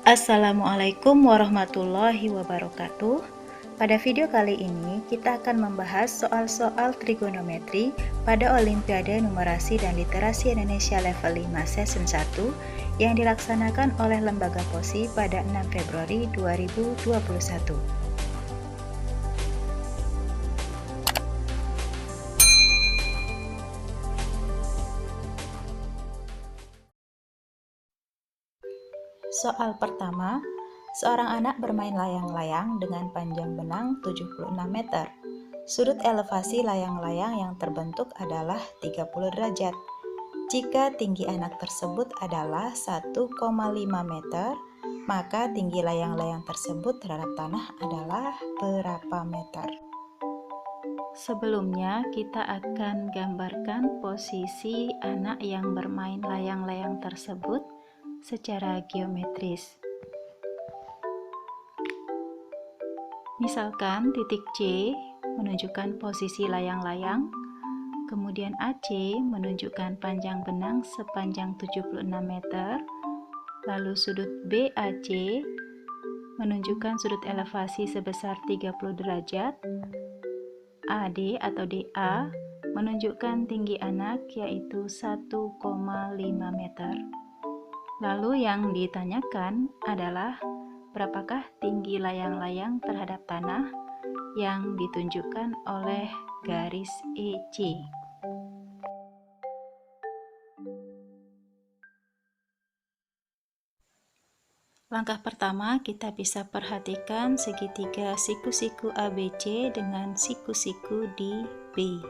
Assalamualaikum warahmatullahi wabarakatuh. Pada video kali ini kita akan membahas soal-soal trigonometri pada Olimpiade Numerasi dan Literasi Indonesia level 5 season 1 yang dilaksanakan oleh Lembaga POSI pada 6 Februari 2021. Soal pertama, seorang anak bermain layang-layang dengan panjang benang 76 meter. Sudut elevasi layang-layang yang terbentuk adalah 30 derajat. Jika tinggi anak tersebut adalah 1,5 meter, maka tinggi layang-layang tersebut terhadap tanah adalah berapa meter? Sebelumnya, kita akan gambarkan posisi anak yang bermain layang-layang tersebut secara geometris. Misalkan titik C menunjukkan posisi layang-layang, kemudian AC menunjukkan panjang benang sepanjang 76 meter, lalu sudut BAC menunjukkan sudut elevasi sebesar 30 derajat, AD atau DA menunjukkan tinggi anak yaitu 1,5 meter. Lalu yang ditanyakan adalah berapakah tinggi layang-layang terhadap tanah yang ditunjukkan oleh garis EC. Langkah pertama, kita bisa perhatikan segitiga siku-siku ABC dengan siku-siku di B.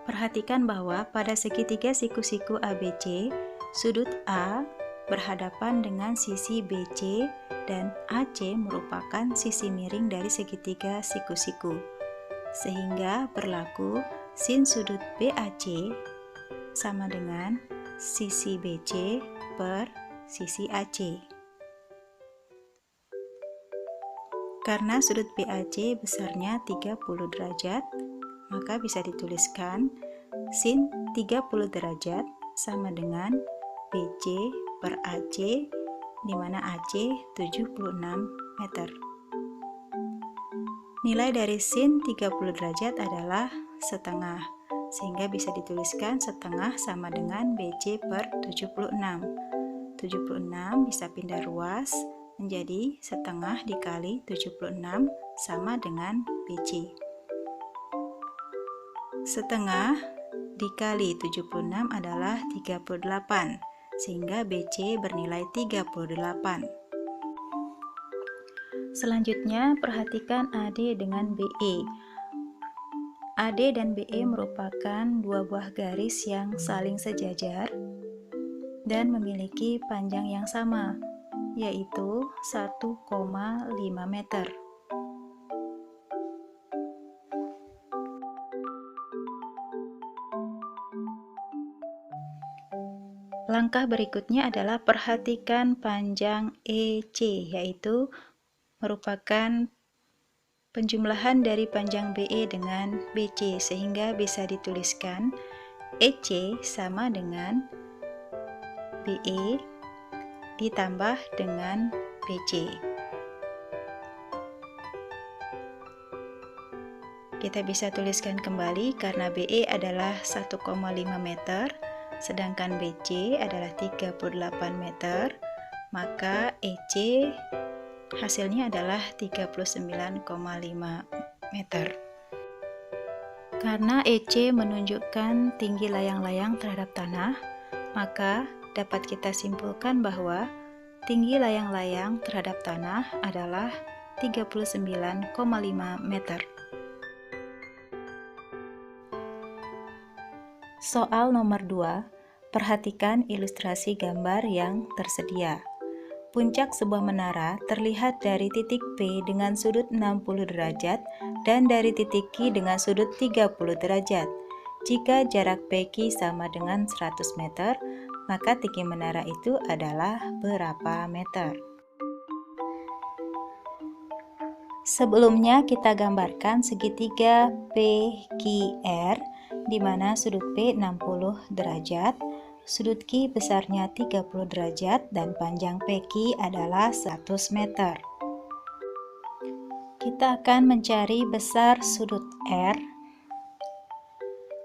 Perhatikan bahwa pada segitiga siku-siku ABC, sudut A berhadapan dengan sisi BC dan AC merupakan sisi miring dari segitiga siku-siku. Sehingga berlaku sin sudut BAC sama dengan sisi BC per sisi AC. Karena sudut BAC besarnya 30 derajat, maka bisa dituliskan sin 30 derajat sama dengan BC per AC, di mana AC 76 meter. Nilai dari sin 30 derajat adalah setengah, sehingga bisa dituliskan setengah sama dengan BC per 76. 76 bisa pindah ruas menjadi setengah dikali 76 sama dengan BC. Setengah dikali 76 adalah 38, sehingga BC bernilai 38. Selanjutnya, perhatikan AD dengan BE. AD dan BE merupakan dua buah garis yang saling sejajar dan memiliki panjang yang sama, yaitu 1,5 meter. Langkah berikutnya adalah perhatikan panjang EC, yaitu merupakan penjumlahan dari panjang BE dengan BC, sehingga bisa dituliskan EC sama dengan BE ditambah dengan BC. Kita bisa tuliskan kembali karena BE adalah 1,5 meter, sedangkan BC adalah 38 meter, maka EC hasilnya adalah 39,5 meter. Karena EC menunjukkan tinggi layang-layang terhadap tanah, maka dapat kita simpulkan bahwa tinggi layang-layang terhadap tanah adalah 39,5 meter. Soal nomor 2, perhatikan ilustrasi gambar yang tersedia. Puncak sebuah menara terlihat dari titik P dengan sudut 60 derajat dan dari titik Q dengan sudut 30 derajat. Jika jarak PQ sama dengan 100 meter, maka tinggi menara itu adalah berapa meter? Sebelumnya kita gambarkan segitiga PQR di mana sudut P 60 derajat, sudut Q besarnya 30 derajat dan panjang PQ adalah 100 meter. Kita akan mencari besar sudut R.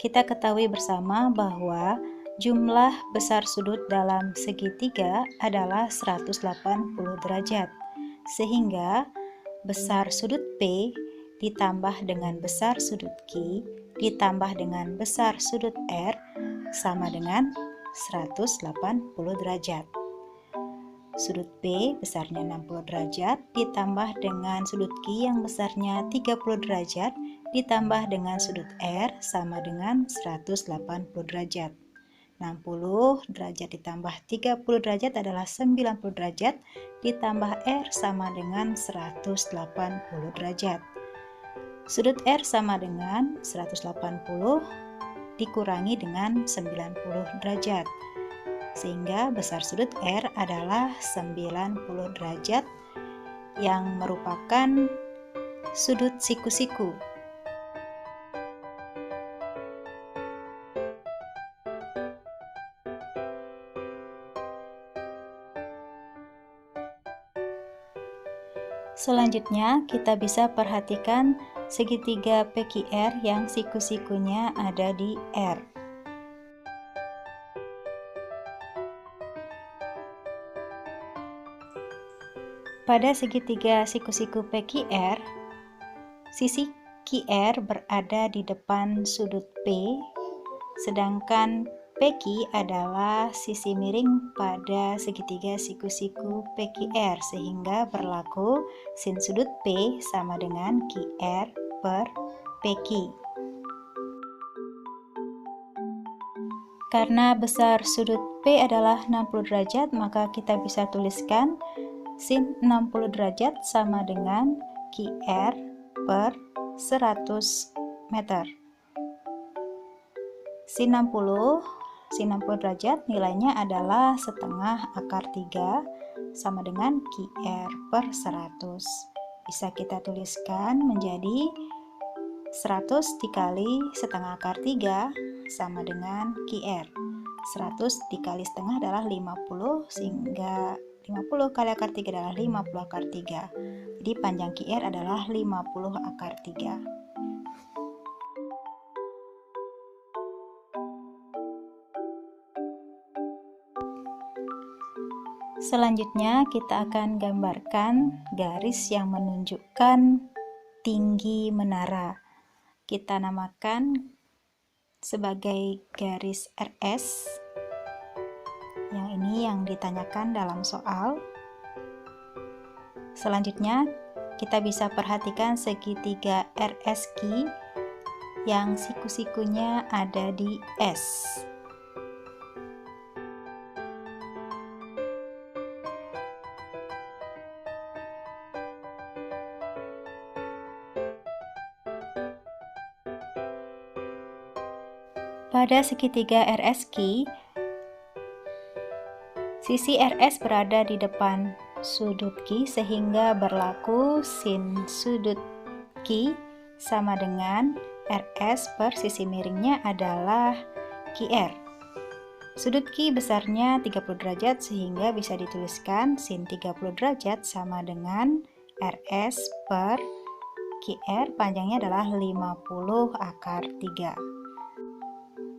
Kita ketahui bersama bahwa jumlah besar sudut dalam segitiga adalah 180 derajat, sehingga besar sudut P ditambah dengan besar sudut Q ditambah dengan besar sudut R sama dengan 180 derajat. Sudut P besarnya 60 derajat ditambah dengan sudut Q yang besarnya 30 derajat ditambah dengan sudut R sama dengan 180 derajat. 60 derajat ditambah 30 derajat adalah 90 derajat ditambah R sama dengan 180 derajat. Sudut R sama dengan 180 dikurangi dengan 90 derajat. Sehingga besar sudut R adalah 90 derajat yang merupakan sudut siku-siku. Selanjutnya, kita bisa perhatikan segitiga PQR yang siku-sikunya ada di R. Pada segitiga siku-siku PQR, sisi QR berada di depan sudut P, sedangkan PQ adalah sisi miring pada segitiga siku-siku PQR, sehingga berlaku sin sudut P sama dengan QR per PQ. Karena besar sudut P adalah 60 derajat, maka kita bisa tuliskan sin 60 derajat sama dengan QR per 100 meter. Sin 60 derajat nilainya adalah setengah akar 3 sama dengan QR per 100. Bisa kita tuliskan menjadi 100 dikali setengah akar 3 sama dengan QR. 100 dikali setengah adalah 50, sehingga 50 kali akar 3 adalah 50 akar 3. Jadi panjang QR adalah 50 akar 3. Selanjutnya kita akan gambarkan garis yang menunjukkan tinggi menara. Kita namakan sebagai garis RS. Yang ini yang ditanyakan dalam soal. Selanjutnya kita bisa perhatikan segitiga RSQ yang siku-sikunya ada di S. Pada segitiga RSQ, sisi RS berada di depan sudut Q, sehingga berlaku sin sudut Q sama dengan RS per sisi miringnya adalah QR. Sudut Q besarnya 30 derajat, sehingga bisa dituliskan sin 30 derajat sama dengan RS per QR, panjangnya adalah 50 akar 3.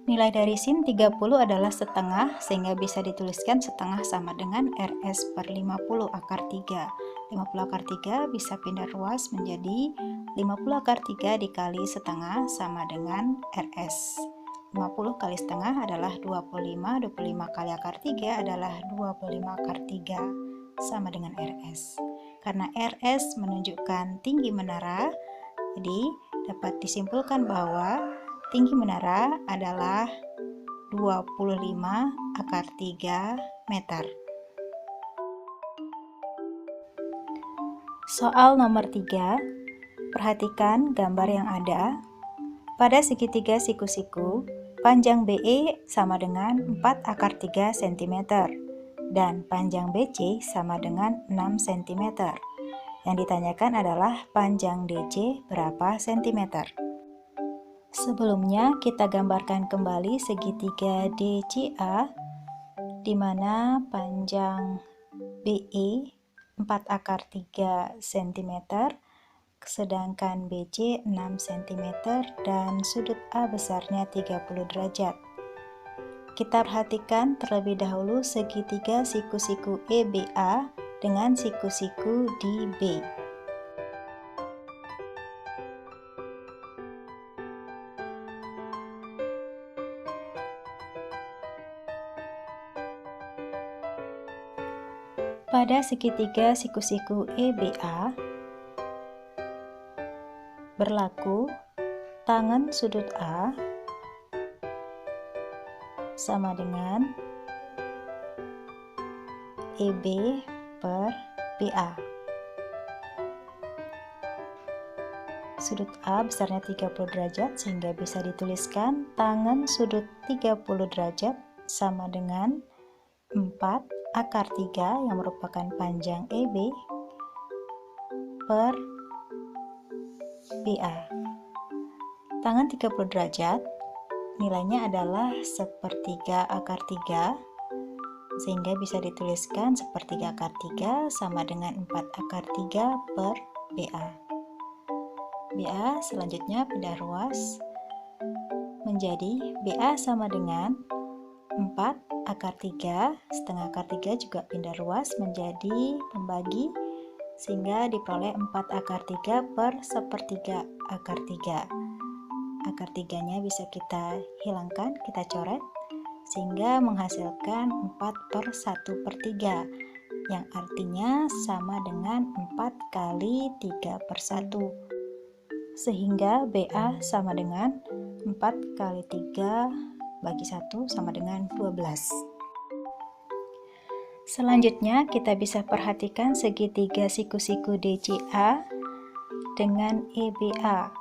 Nilai dari sin 30 adalah setengah, sehingga bisa dituliskan setengah sama dengan RS per 50 akar 3. 50 akar 3 bisa pindah ruas menjadi 50 akar 3 dikali setengah sama dengan RS. 50 kali setengah adalah 25, 25 kali akar 3 adalah 25 akar 3 sama dengan RS. Karena RS menunjukkan tinggi menara, jadi dapat disimpulkan bahwa tinggi menara adalah 25 akar 3 meter. Soal nomor 3. perhatikan gambar yang ada. Pada segitiga siku-siku, panjang BE sama dengan 4 akar 3 cm dan panjang BC sama dengan 6 cm. Yang ditanyakan adalah panjang DC berapa cm. Sebelumnya kita gambarkan kembali segitiga DCA di mana panjang BE 4 akar 3 cm, sedangkan BC 6 cm dan sudut A besarnya 30 derajat. Kita perhatikan terlebih dahulu segitiga siku-siku EBA dengan siku-siku DB. Pada segitiga siku-siku EBA berlaku tangen sudut A sama dengan EB per BA. Sudut A besarnya 30 derajat sehingga bisa dituliskan tangen sudut 30 derajat sama dengan 4 akar 3 yang merupakan panjang EB per BA. Tangen 30 derajat nilainya adalah sepertiga akar 3 sehingga bisa dituliskan sepertiga akar 3 sama dengan 4 akar 3 per BA. BA selanjutnya pindah ruas menjadi BA sama dengan 4 akar 3, setengah akar 3 juga pindah ruas menjadi pembagi sehingga diperoleh 4 akar 3 per sepertiga akar 3. Akar 3-nya bisa kita hilangkan, kita coret sehingga menghasilkan 4 per 1 per 3 yang artinya sama dengan 4 kali 3 per 1 sehingga BA sama dengan 4 kali 3 bagi 1 sama dengan 12. Selanjutnya kita bisa perhatikan segitiga siku-siku DCA dengan EBA.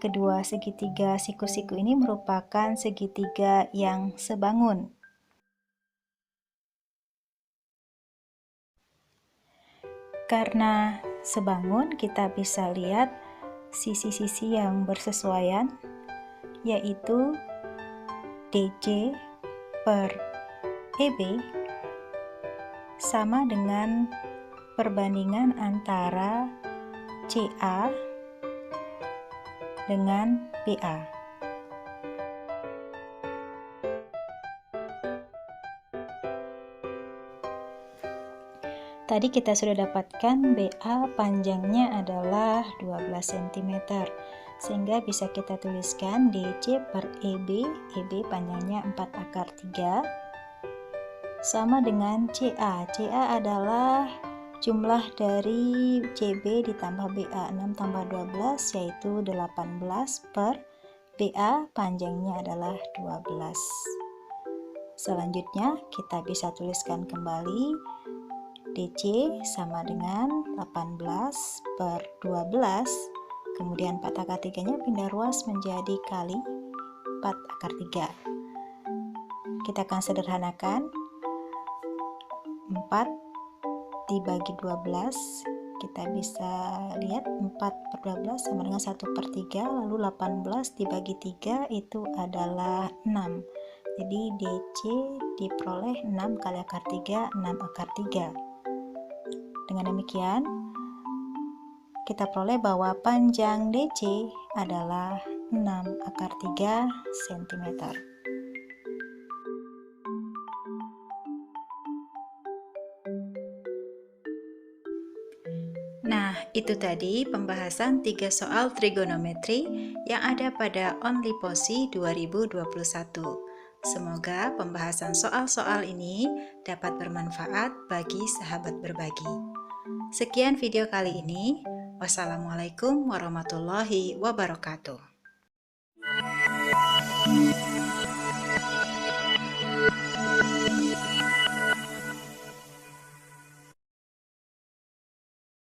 Kedua segitiga siku-siku ini merupakan segitiga yang sebangun. Karena sebangun, kita bisa lihat sisi-sisi yang bersesuaian, yaitu DC per EB sama dengan perbandingan antara CA dengan BA. Tadi kita sudah dapatkan BA panjangnya adalah 12 cm, sehingga bisa kita tuliskan DC per EB, EB panjangnya 4 akar 3, sama dengan CA. CA adalah jumlah dari CB ditambah BA, 6 tambah 12 yaitu 18 per BA panjangnya adalah 12. Selanjutnya kita bisa tuliskan kembali DC sama dengan 18 per 12, kemudian 4 akar 3 nya pindah ruas menjadi kali 4 akar 3. Kita akan sederhanakan, 4 dibagi 12, kita bisa lihat 4 per 12 sama dengan 1 per 3, lalu 18 dibagi 3 itu adalah 6. Jadi DC diperoleh 6 kali akar 3, 6 akar 3. Dengan demikian, kita peroleh bahwa panjang DC adalah 6 akar 3 cm. Nah, itu tadi pembahasan 3 soal trigonometri yang ada pada OnlyPOSI 2021. Semoga pembahasan soal-soal ini dapat bermanfaat bagi sahabat berbagi. Sekian video kali ini. Wassalamualaikum warahmatullahi wabarakatuh.